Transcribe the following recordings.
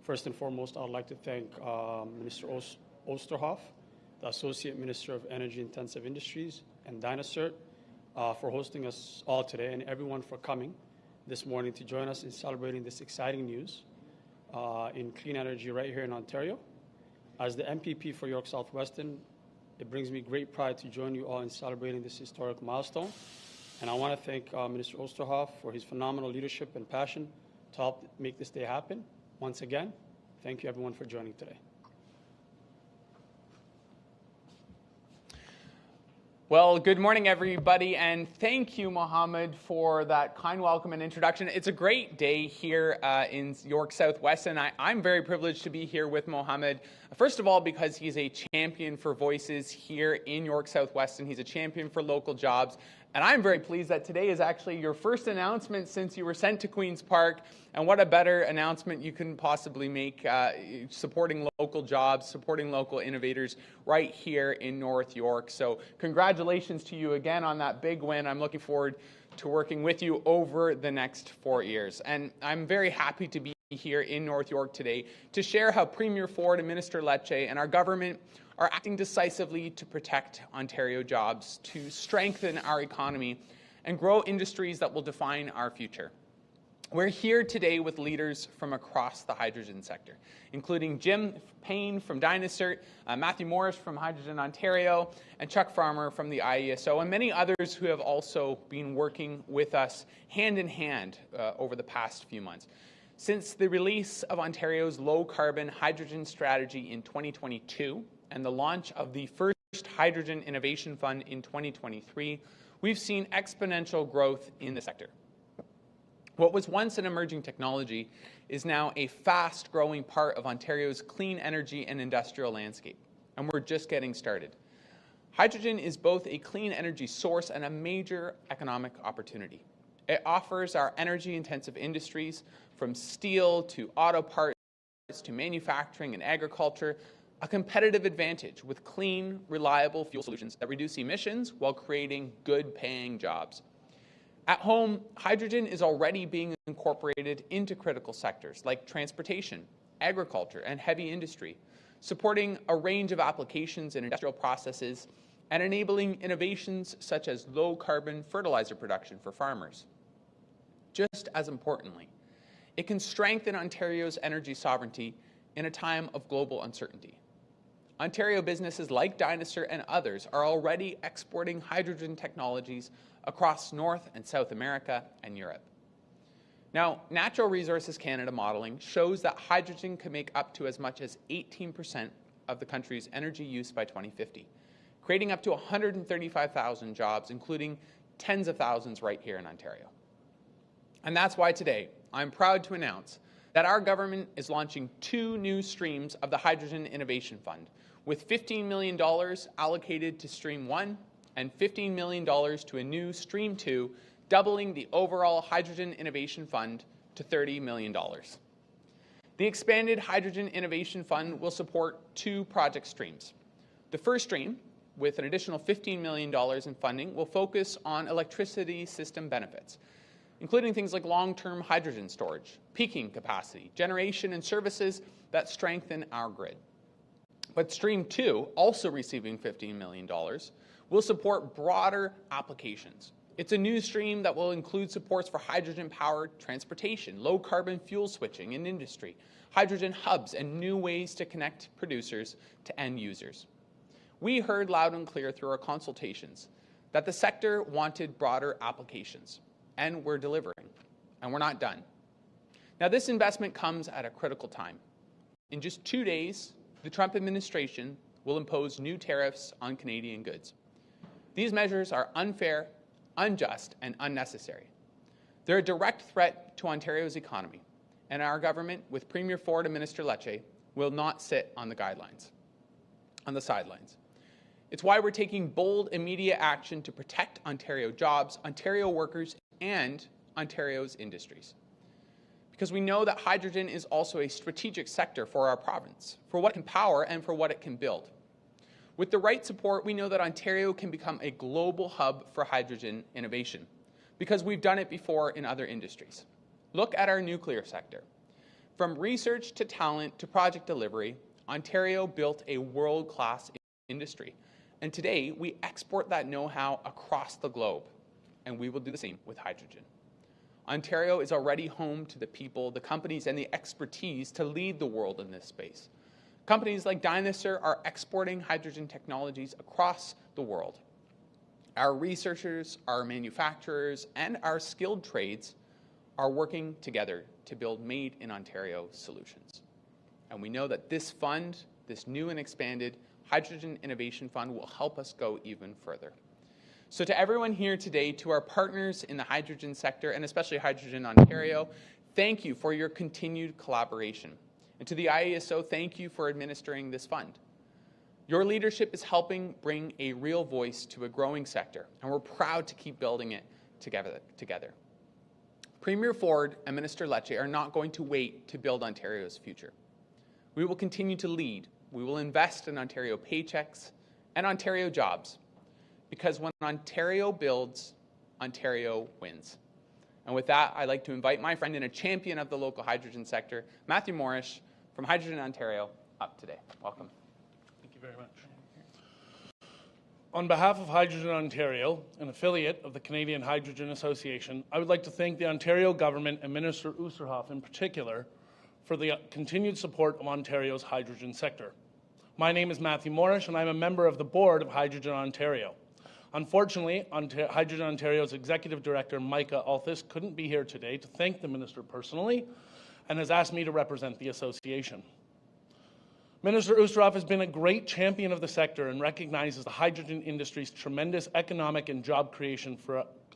First and foremost, I would like to thank Minister Oosterhoff, the Associate Minister of Energy Intensive Industries, and Dynacert for hosting us all today, and everyone for coming this morning to join us in celebrating this exciting news in clean energy right here in Ontario. As the MPP for York South-Weston, it brings me great pride to join you all in celebrating this historic milestone. And I want to thank Minister Oosterhoff for his phenomenal leadership and passion to help make this day happen. Once again, thank you everyone for joining today. Well, good morning, everybody, and thank you, Mohammed, for that kind welcome and introduction. It's a great day here in York South-Weston. I'm very privileged to be here with Mohammed, first of all, because he's a champion for voices here in York South-Weston. He's a champion for local jobs, and I'm very pleased that today is actually your first announcement since you were sent to Queen's Park, and what a better announcement you can possibly make, supporting local jobs, supporting local innovators right here in North York. So congratulations to you again on that big win. I'm looking forward to working with you over the next 4 years. And I'm very happy to be here in North York today to share how Premier Ford and Minister Lecce and our government are acting decisively to protect Ontario jobs, to strengthen our economy, and grow industries that will define our future. We're here today with leaders from across the hydrogen sector, including Jim Payne from Dynacert, Matthew Morris from Hydrogen Ontario, and Chuck Farmer from the IESO, and many others who have also been working with us hand in hand over the past few months. Since the release of Ontario's low-carbon hydrogen strategy in 2022 and the launch of the first Hydrogen Innovation Fund in 2023, we've seen exponential growth in the sector. What was once an emerging technology is now a fast-growing part of Ontario's clean energy and industrial landscape, and we're just getting started. Hydrogen is both a clean energy source and a major economic opportunity. It offers our energy-intensive industries, from steel to auto parts to manufacturing and agriculture, a competitive advantage with clean, reliable fuel solutions that reduce emissions while creating good-paying jobs. At home, hydrogen is already being incorporated into critical sectors like transportation, agriculture, and heavy industry, supporting a range of applications and industrial processes and enabling innovations such as low-carbon fertilizer production for farmers. Just as importantly, it can strengthen Ontario's energy sovereignty in a time of global uncertainty. Ontario businesses like Dynacert and others are already exporting hydrogen technologies across North and South America and Europe. Now, Natural Resources Canada modeling shows that hydrogen can make up to as much as 18% of the country's energy use by 2050, creating up to 135,000 jobs, including tens of thousands right here in Ontario. And that's why today I'm proud to announce that our government is launching 2 new streams of the Hydrogen Innovation Fund, with $15 million allocated to Stream 1 and $15 million to a new Stream 2, doubling the overall Hydrogen Innovation Fund to $30 million. The expanded Hydrogen Innovation Fund will support 2 project streams. The first stream, with an additional $15 million in funding, will focus on electricity system benefits, including things like long-term hydrogen storage, peaking capacity, generation, and services that strengthen our grid. But Stream 2, also receiving $15 million, will support broader applications. It's a new stream that will include supports for hydrogen-powered transportation, low-carbon fuel switching in industry, hydrogen hubs, and new ways to connect producers to end users. We heard loud and clear through our consultations that the sector wanted broader applications, and we're delivering, and we're not done. Now, this investment comes at a critical time. In just 2 days, the Trump administration will impose new tariffs on Canadian goods. These measures are unfair, unjust, and unnecessary. They're a direct threat to Ontario's economy, and our government, with Premier Ford and Minister Lecce, will not sit on the sidelines. It's why we're taking bold, immediate action to protect Ontario jobs, Ontario workers, and Ontario's industries. Because we know that hydrogen is also a strategic sector for our province, for what it can power and for what it can build. With the right support, we know that Ontario can become a global hub for hydrogen innovation, because we've done it before in other industries. Look at our nuclear sector. From research to talent to project delivery, Ontario built a world-class industry. And today, we export that know-how across the globe, and we will do the same with hydrogen. Ontario is already home to the people, the companies, and the expertise to lead the world in this space. Companies like Dinosaur are exporting hydrogen technologies across the world. Our researchers, our manufacturers, and our skilled trades are working together to build Made in Ontario solutions. And we know that this fund, this new and expanded Hydrogen Innovation Fund, will help us go even further. So to everyone here today, to our partners in the hydrogen sector, and especially Hydrogen Ontario, thank you for your continued collaboration. And to the IESO, thank you for administering this fund. Your leadership is helping bring a real voice to a growing sector, and we're proud to keep building it together. Premier Ford and Minister Lecce are not going to wait to build Ontario's future. We will continue to lead. We will invest in Ontario paychecks and Ontario jobs, because when Ontario builds, Ontario wins. And with that, I'd like to invite my friend and a champion of the local hydrogen sector, Matthew Morris from Hydrogen Ontario, up today. Welcome. Thank you very much. On behalf of Hydrogen Ontario, an affiliate of the Canadian Hydrogen Association, I would like to thank the Ontario government and Minister Oosterhoff in particular for the continued support of Ontario's hydrogen sector. My name is Matthew Morris, and I'm a member of the board of Hydrogen Ontario. Unfortunately, Hydrogen Ontario's Executive Director, Micah Althus, couldn't be here today to thank the Minister personally and has asked me to represent the association. Minister Oosterhoff has been a great champion of the sector and recognizes the hydrogen industry's tremendous economic and job creation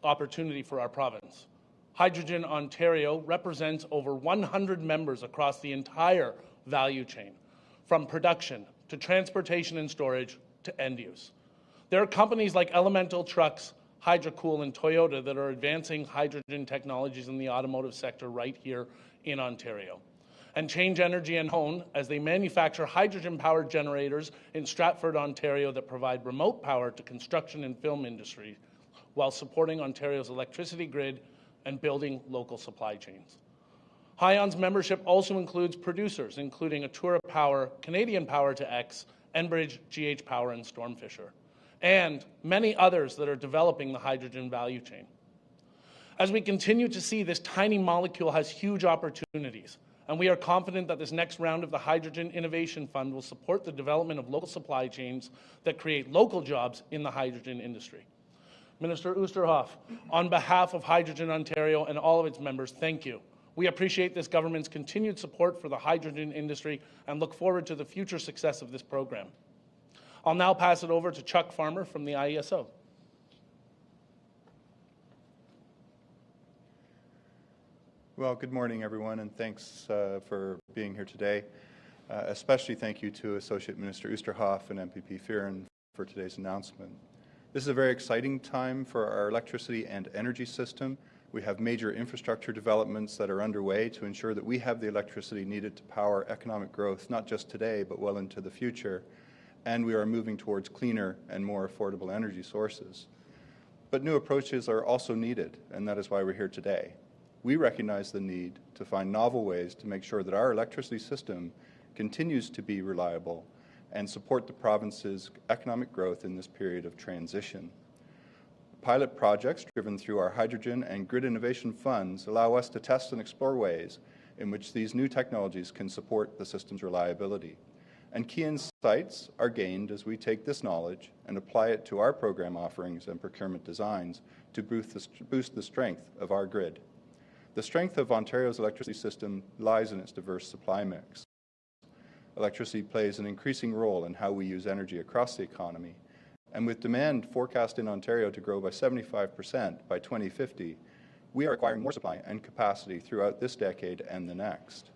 opportunity for our province. Hydrogen Ontario represents over 100 members across the entire value chain, from production to transportation and storage to end use. There are companies like Elemental Trucks, Hydrocool, and Toyota that are advancing hydrogen technologies in the automotive sector right here in Ontario. And Change Energy and Hone, as they manufacture hydrogen-powered generators in Stratford, Ontario, that provide remote power to construction and film industry while supporting Ontario's electricity grid and building local supply chains. Hyon's membership also includes producers, including Atura Power, Canadian Power to X, Enbridge, GH Power, and Stormfisher, and many others that are developing the hydrogen value chain. As we continue to see, this tiny molecule has huge opportunities, and we are confident that this next round of the Hydrogen Innovation Fund will support the development of local supply chains that create local jobs in the hydrogen industry. Minister Oosterhoff, on behalf of Hydrogen Ontario and all of its members, thank you. We appreciate this government's continued support for the hydrogen industry and look forward to the future success of this program. I'll now pass it over to Chuck Farmer from the IESO. Well, good morning, everyone, and thanks for being here today. Especially thank you to Associate Minister Oosterhoff and MPP Fearon for today's announcement. This is a very exciting time for our electricity and energy system. We have major infrastructure developments that are underway to ensure that we have the electricity needed to power economic growth, not just today, but well into the future. And we are moving towards cleaner and more affordable energy sources. But new approaches are also needed, and that is why we're here today. We recognize the need to find novel ways to make sure that our electricity system continues to be reliable and support the province's economic growth in this period of transition. Pilot projects driven through our hydrogen and grid innovation funds allow us to test and explore ways in which these new technologies can support the system's reliability. And key insights are gained as we take this knowledge and apply it to our program offerings and procurement designs to boost the strength of our grid. The strength of Ontario's electricity system lies in its diverse supply mix. Electricity plays an increasing role in how we use energy across the economy, and with demand forecast in Ontario to grow by 75% by 2050, we are acquiring more supply and capacity throughout this decade and the next.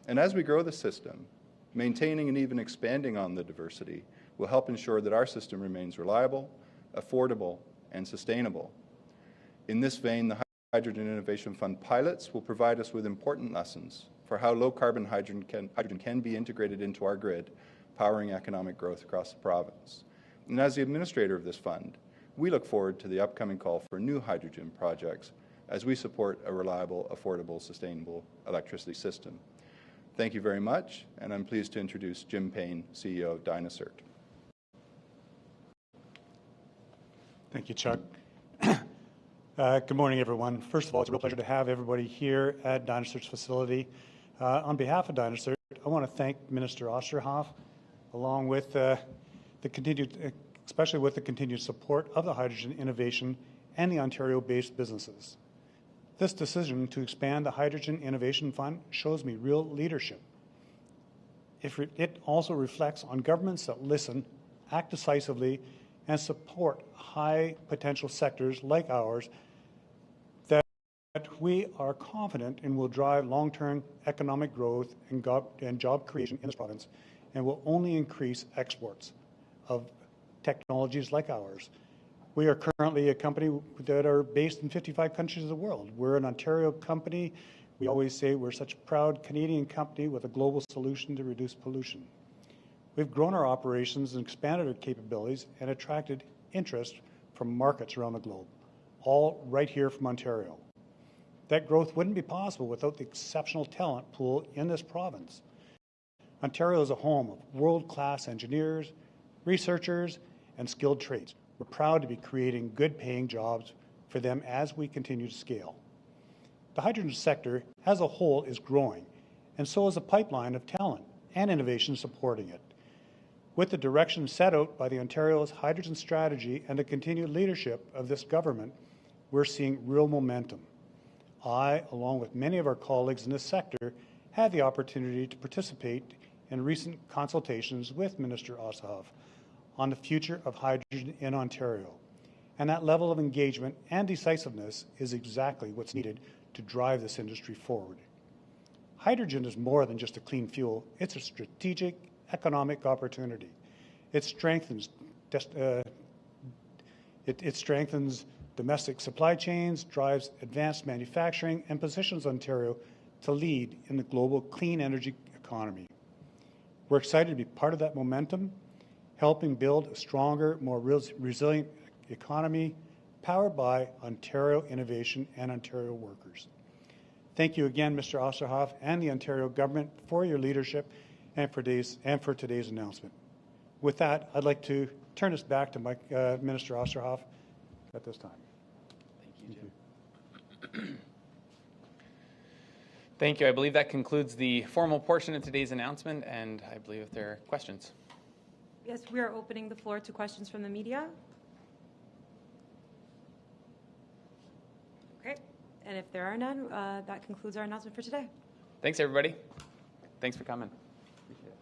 And as we grow the system, maintaining and even expanding on the diversity will help ensure that our system remains reliable, affordable, and sustainable. In this vein, the Hydrogen Innovation Fund pilots will provide us with important lessons for how low-carbon hydrogen can be integrated into our grid, powering economic growth across the province. And as the administrator of this fund, we look forward to the upcoming call for new hydrogen projects as we support a reliable, affordable, sustainable electricity system. Thank you very much, and I'm pleased to introduce Jim Payne, CEO of Dynacert. Thank you, Chuck. Good morning, everyone. First of all, it's a real pleasure to have everybody here at Dynacert's facility. On behalf of Dynacert, I want to thank Minister Oosterhoff, along with especially with the continued support of the hydrogen innovation and the Ontario-based businesses. This decision to expand the Hydrogen Innovation Fund shows me real leadership. It also reflects on governments that listen, act decisively, and support high-potential sectors like ours that we are confident in will drive long-term economic growth and job creation in this province, and will only increase exports of technologies like ours. We are currently a company that are based in 55 countries of the world. We're an Ontario company. We always say we're such a proud Canadian company with a global solution to reduce pollution. We've grown our operations and expanded our capabilities and attracted interest from markets around the globe, all right here from Ontario. That growth wouldn't be possible without the exceptional talent pool in this province. Ontario is a home of world-class engineers, researchers, and skilled trades. We're proud to be creating good-paying jobs for them as we continue to scale. The hydrogen sector as a whole is growing, and so is a pipeline of talent and innovation supporting it. With the direction set out by the Ontario's hydrogen strategy and the continued leadership of this government, we're seeing real momentum. I, along with many of our colleagues in this sector, had the opportunity to participate in recent consultations with Minister Oosterhoff on the future of hydrogen in Ontario. And that level of engagement and decisiveness is exactly what's needed to drive this industry forward. Hydrogen is more than just a clean fuel. It's a strategic economic opportunity. It strengthens domestic supply chains, drives advanced manufacturing, and positions Ontario to lead in the global clean energy economy. We're excited to be part of that momentum, helping build a stronger, more resilient economy powered by Ontario innovation and Ontario workers. Thank you again, Mr. Oosterhoff and the Ontario government for your leadership and for today's announcement. With that, I'd like to turn this back to Minister Oosterhoff at this time. Thank you, Jim. Thank you. I believe that concludes the formal portion of today's announcement, and I believe if there are questions. Yes, we are opening the floor to questions from the media. Okay, and if there are none, that concludes our announcement for today. Thanks, everybody. Thanks for coming. Appreciate it.